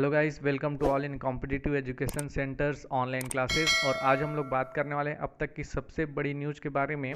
Hello guys, welcome to all in competitive education centres online classes. और आज हम लोग बात करने वाले हैं अब तक की सबसे बड़ी न्यूज़ के बारे में,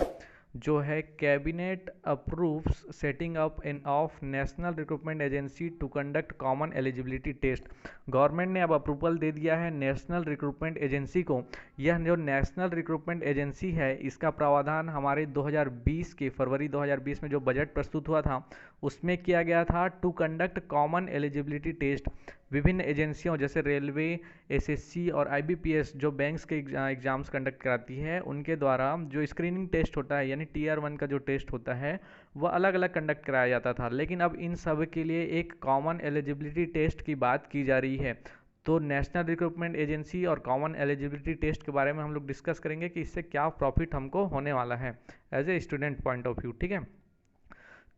जो है cabinet approves setting up in of national recruitment agency to conduct common eligibility test. Government ने अब अप्रूवल दे दिया है नेशनल रिक्रूटमेंट एजेंसी को। यह जो नेशनल रिक्रूटमेंट एजेंसी है, इसका प्रावधान हमारे 2020 के फरवरी 2020 में जो बजट प्रस्तुत हुआ था उसमें किया गया था to conduct common eligibility test. विभिन्न एजेंसियों जैसे रेलवे, एसएससी और आईबीपीएस जो बैंक्स के एग्जाम्स कंडक्ट कराती है, उनके द्वारा जो स्क्रीनिंग टेस्ट होता है यानी टीआर 1 का जो टेस्ट होता है वह अलग अलग कंडक्ट कराया जाता था। लेकिन अब इन सब के लिए एक कॉमन एलिजिबिलिटी टेस्ट की बात की जा रही है। तो नेशनल रिक्रूटमेंट एजेंसी और कॉमन एलिजिबिलिटी टेस्ट के बारे में हम लोग डिस्कस करेंगे कि इससे क्या प्रॉफिट हमको होने वाला है as a student point of view. ठीक है,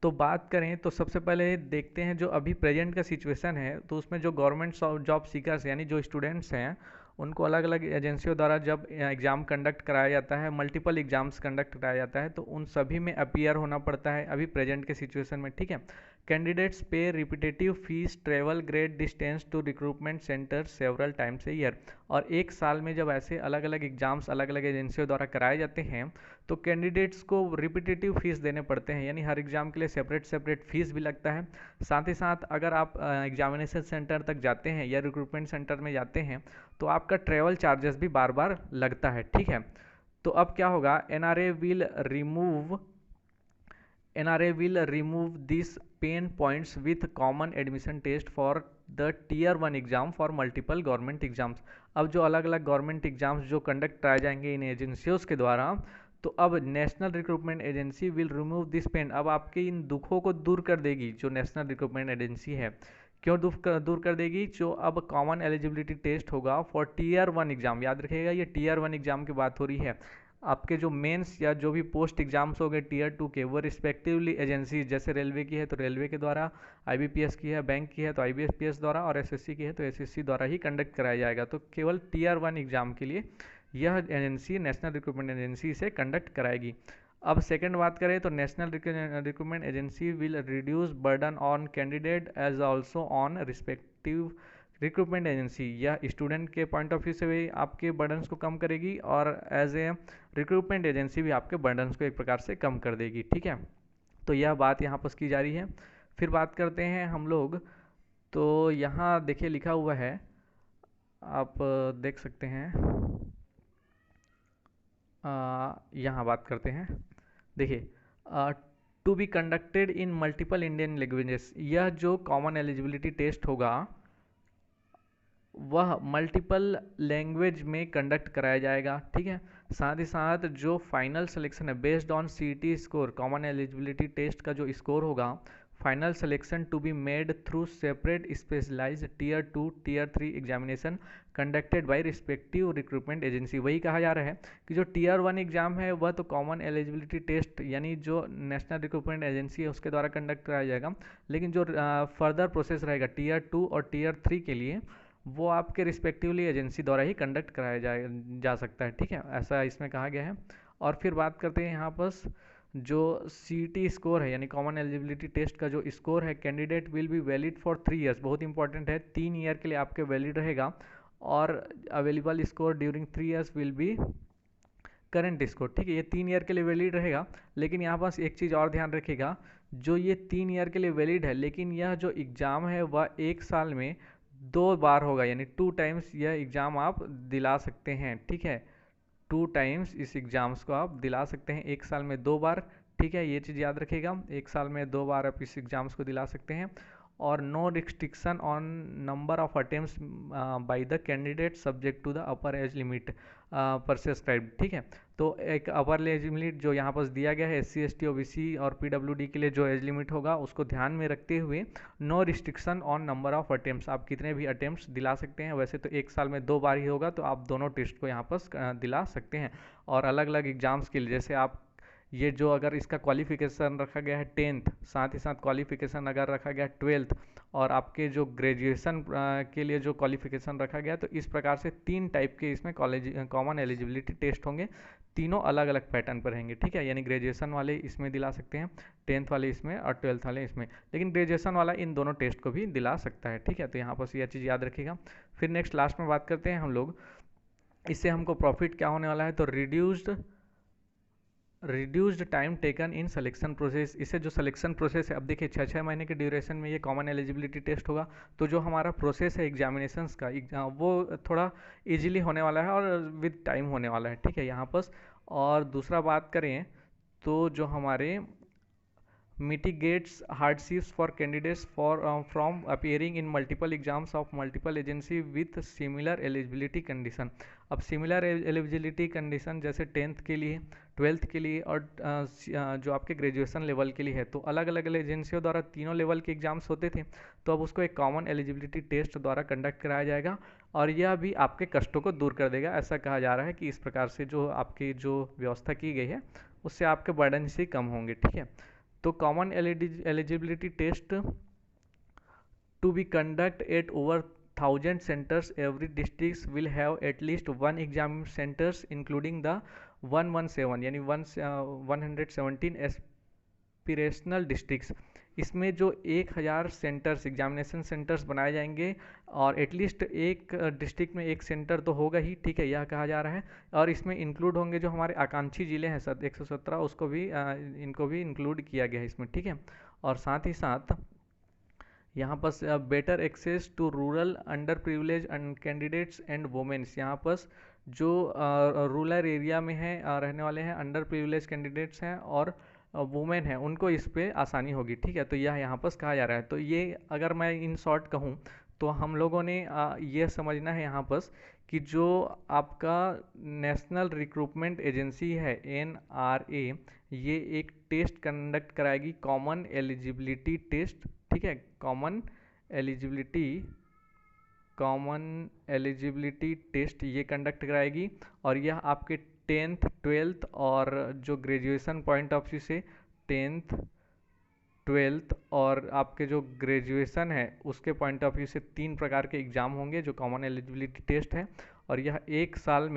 तो बात करें तो सबसे पहले देखते हैं जो अभी प्रेजेंट का सिचुएशन है। तो उसमें जो गवर्नमेंट जॉब सीकर्स यानी जो स्टूडेंट्स हैं, उनको अलग अलग एजेंसियों द्वारा जब एग्ज़ाम कंडक्ट कराया जाता है, मल्टीपल एग्जाम्स कंडक्ट कराया जाता है, तो उन सभी में अपीयर होना पड़ता है अभी प्रेजेंट के सिचुएशन में। ठीक है, candidates pay repetitive fees travel great distance to recruitment centre several times a year. और एक साल में जब ऐसे अलग अलग एग्जाम्स अलग अलग एजेंसियों द्वारा कराए जाते हैं तो कैंडिडेट्स को रिपीटेटिव फीस देने पड़ते हैं, यानी हर एग्ज़ाम के लिए सेपरेट सेपरेट फीस भी लगता है। साथ ही साथ अगर आप एग्जामिनेशन सेंटर तक जाते हैं या रिक्रूटमेंट सेंटर में जाते हैं तो आपका ट्रैवल चार्जेस भी बार बार लगता है। ठीक है, तो अब क्या होगा, NRA will remove these pain points with common admission test for the tier 1 exam for multiple government exams। अब जो अलग अलग गवर्नमेंट एग्जाम्स जो कंडक्ट कराए जाएंगे इन एजेंसियों के द्वारा, तो अब national recruitment agency will remove this pain. अब आपके इन दुखों को दूर कर देगी जो नेशनल रिक्रूटमेंट एजेंसी है। क्यों दूर कर देगी? जो अब कॉमन एलिजिबिलिटी टेस्ट होगा फॉर टीयर 1 एग्जाम, याद रखिएगा ये टीयर 1 एग्जाम की बात हो रही है। आपके जो मेंस या जो भी पोस्ट एग्जाम्स हो गए टीयर 2 के, वो रिस्पेक्टिवली एजेंसी, जैसे रेलवे की है तो रेलवे के द्वारा, आईबीपीएस की है, बैंक की है तो आईबीपीएस द्वारा, और एसएससी की है तो एसएससी द्वारा ही कंडक्ट कराया जाएगा। तो केवल टीयर 1 एग्जाम के लिए यह एजेंसी नेशनल रिक्रूटमेंट एजेंसी से कंडक्ट कराएगी। अब सेकंड बात करें तो national recruitment agency will reduce burden on candidate as also on respective recruitment agency. यह स्टूडेंट के पॉइंट ऑफ व्यू से भी आपके बर्डन्स को कम करेगी और एज ए रिक्रूटमेंट एजेंसी भी आपके बर्डन्स को एक प्रकार से कम कर देगी। ठीक है, तो यह बात यहाँ पर की जा रही है। फिर बात करते हैं हम लोग, तो यहाँ देखिए लिखा हुआ है, आप देख सकते हैं, यहाँ बात करते हैं। देखिए, to be conducted in multiple Indian languages. यह जो कॉमन एलिजिबिलिटी टेस्ट होगा वह मल्टीपल लैंग्वेज में कंडक्ट कराया जाएगा। ठीक है, साथ ही साथ जो फाइनल सिलेक्शन है based on CET score, common eligibility test का जो स्कोर होगा, final selection to be made through separate specialised tier 2 tier 3 examination conducted by respective recruitment agency. वही कहा जा रहा है कि जो टीयर 1 एग्जाम है वह तो कॉमन एलिजिबिलिटी टेस्ट यानी जो नेशनल रिक्रूटमेंट एजेंसी है उसके द्वारा कंडक्ट कराया जाएगा, लेकिन जो फर्दर प्रोसेस रहेगा टीयर 2 और टीयर 3 के लिए, वो आपके रिस्पेक्टिवली एजेंसी द्वारा ही कंडक्ट कराया जा सकता है। ठीक है, ऐसा इसमें कहा गया है। और फिर बात करते हैं यहाँ पर जो सीईटी स्कोर है यानी कॉमन एलिजिबिलिटी टेस्ट का जो स्कोर है, candidate will be valid for 3 years. बहुत इंपॉर्टेंट है, 3 ईयर के लिए आपके वैलिड रहेगा और available score during 3 years will be current score. ठीक है, ये 3 ईयर के लिए वैलिड रहेगा। लेकिन यहाँ पास एक चीज़ और ध्यान रखिएगा, जो ये 3 ईयर के लिए वैलिड है, लेकिन यह जो एग्ज़ाम है वह एक साल में 2 बार होगा, यानी 2 टाइम्स यह एग्ज़ाम आप दिला सकते हैं। ठीक है, 2 टाइम्स इस एग्ज़ाम्स को आप दिला सकते हैं, एक साल में 2 बार। ठीक है, ये चीज़ याद रखिएगा, एक साल में 2 बार आप इस एग्ज़ाम्स को दिला सकते हैं। और no restriction on number of attempts by the candidate subject to the upper age limit prescribed. ठीक है, तो एक अपर एज लिमिट जो यहाँ पर दिया गया है SC ST OBC और PWD के लिए जो एज लिमिट होगा उसको ध्यान में रखते हुए no restriction on number of attempts, आप कितने भी अटेम्प्ट्स दिला सकते हैं। वैसे तो एक साल में 2 बार ही होगा, तो आप दोनों टेस्ट को यहाँ पर दिला सकते हैं। और अलग अलग एग्जाम्स के लिए, जैसे आप ये जो अगर इसका क्वालिफिकेशन रखा गया है 10th, साथ ही साथ क्वालिफिकेशन अगर रखा गया 12th, और आपके जो ग्रेजुएशन के लिए जो क्वालिफिकेशन रखा गया, तो इस प्रकार से 3 टाइप के इसमें कॉलेज कॉमन एलिजिबिलिटी टेस्ट होंगे। तीनों अलग अलग पैटर्न पर रहेंगे, ठीक है। यानी ग्रेजुएशन वाले इसमें दिला सकते हैं, 10th वाले इसमें और 12th वाले इसमें, लेकिन ग्रेजुएशन वाला इन दोनों टेस्ट को भी दिला सकता है, ठीक है। तो यहाँ पर यह चीज़ याद रखिएगा। फिर नेक्स्ट लास्ट में बात करते हैं हम लोग, इससे हमको प्रॉफिट क्या होने वाला है, तो reduced time taken in selection process. इससे जो सिलेक्शन प्रोसेस है, अब देखिए 6-6 महीने के ड्यूरेशन में ये कॉमन एलिजिबिलिटी टेस्ट होगा, तो जो हमारा प्रोसेस है एग्जामिनेशंस का वो थोड़ा इजीली होने वाला है और विद टाइम होने वाला है, ठीक है यहाँ पर। और दूसरा बात करें तो जो हमारे mitigates hardships for candidates from appearing in multiple exams of multiple agency with similar eligibility condition। अब similar eligibility condition जैसे 10th के लिए, 12th के लिए और जो आपके ग्रेजुएशन लेवल के लिए है, तो अलग अलग एजेंसियों द्वारा तीनों लेवल के एग्जाम्स होते थे, तो अब उसको एक कॉमन एलिजिबिलिटी टेस्ट द्वारा कंडक्ट कराया जाएगा और यह भी आपके कष्टों को दूर कर देगा। ऐसा कहा जा रहा है कि इस प्रकार से जो आपकी जो व्यवस्था की गई है उससे आपके बर्डन से कम होंगे, ठीक है। तो common eligibility test to be conduct at over 1000 centres, every district will have at least 1 exam centres including the 117 यानी 117 एस्पिरेशनल डिस्ट्रिक्ट्स। इसमें जो 1000 सेंटर्स एग्जामिनेशन सेंटर्स बनाए जाएंगे और एटलीस्ट एक डिस्ट्रिक्ट में एक सेंटर तो होगा ही, ठीक है, यह कहा जा रहा है। और इसमें इंक्लूड होंगे जो हमारे आकांक्षी जिले हैं 117, उसको भी इनको भी इंक्लूड किया गया है इसमें, ठीक है। और साथ ही साथ यहाँ पर better access to rural under privilege candidates and womens, यहाँ पर जो रूरल एरिया में है रहने वाले हैं, अंडर प्रिविलेज कैंडिडेट्स हैं और वुमेन है, उनको इस पे आसानी होगी, ठीक है। तो यह यहाँ पर कहा जा रहा है। तो ये अगर मैं इन शॉर्ट कहूँ तो हम लोगों ने ये समझना है यहाँ पर कि जो आपका नेशनल रिक्रूटमेंट एजेंसी है NRA, ये एक टेस्ट कंडक्ट कराएगी, कॉमन एलिजिबिलिटी टेस्ट, ठीक है। कॉमन एलिजिबिलिटी टेस्ट ये कंडक्ट कराएगी और यह आपके 10th 12th और जो ग्रेजुएशन पॉइंट ऑफ व्यू से 10th 12th और आपके जो ग्रेजुएशन है उसके पॉइंट ऑफ व्यू से 3 प्रकार के एग्ज़ाम होंगे जो कॉमन एलिजिबिलिटी टेस्ट है। और यह एक साल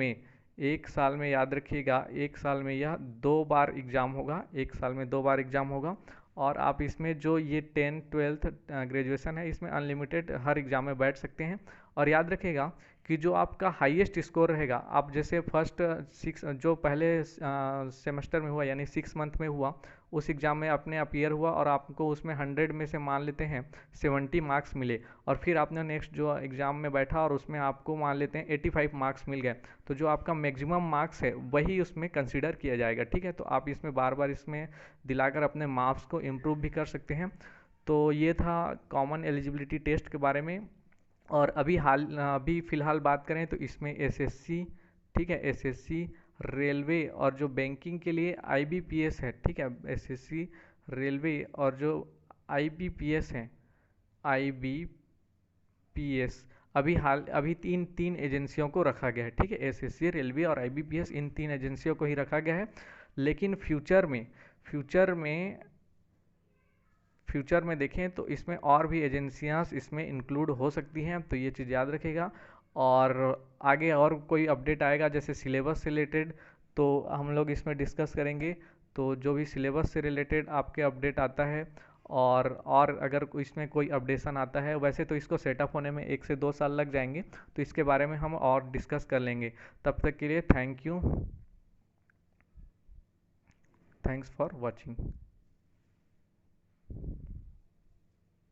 में याद रखिएगा, एक साल में यह 2 बार एग्ज़ाम होगा, एक साल में 2 बार एग्ज़ाम होगा। और आप इसमें जो ये 10th 12th ग्रेजुएशन है इसमें अनलिमिटेड हर एग्ज़ाम में बैठ सकते हैं। और याद रखिएगा कि जो आपका हाईएस्ट स्कोर रहेगा, आप जैसे फर्स्ट 6 जो पहले सेमेस्टर में हुआ यानी 6 मंथ में हुआ, उस एग्ज़ाम में आपने अपीयर हुआ और आपको उसमें 100 में से मान लेते हैं 70 मार्क्स मिले, और फिर आपने नेक्स्ट जो एग्ज़ाम में बैठा और उसमें आपको मान लेते हैं 85 मार्क्स मिल गए, तो जो आपका मैक्सिमम मार्क्स है वही उसमें कंसिडर किया जाएगा, ठीक है। तो आप इसमें बार बार इसमें दिलाकर अपने मार्क्स को इम्प्रूव भी कर सकते हैं। तो ये था कॉमन एलिजिबिलिटी टेस्ट के बारे में। और अभी फ़िलहाल बात करें तो इसमें SSC, ठीक है, SSC रेलवे और जो बैंकिंग के लिए IBPS है, ठीक है, SSC रेलवे और जो IBPS है IBPS अभी तीन एजेंसियों को रखा गया है, ठीक है। SSC रेलवे और IBPS इन 3 एजेंसियों को ही रखा गया है, लेकिन फ्यूचर में देखें तो इसमें और भी एजेंसियां इसमें इंक्लूड हो सकती हैं, तो ये चीज़ याद रखेगा। और आगे और कोई अपडेट आएगा जैसे सिलेबस से रिलेटेड तो हम लोग इसमें डिस्कस करेंगे। तो जो भी सिलेबस से रिलेटेड आपके अपडेट आता है और अगर इसमें कोई अपडेशन आता है, वैसे तो इसको सेटअप होने में 1 से 2 साल लग जाएंगे, तो इसके बारे में हम और डिस्कस कर लेंगे। तब तक के लिए thank you, thanks for watching.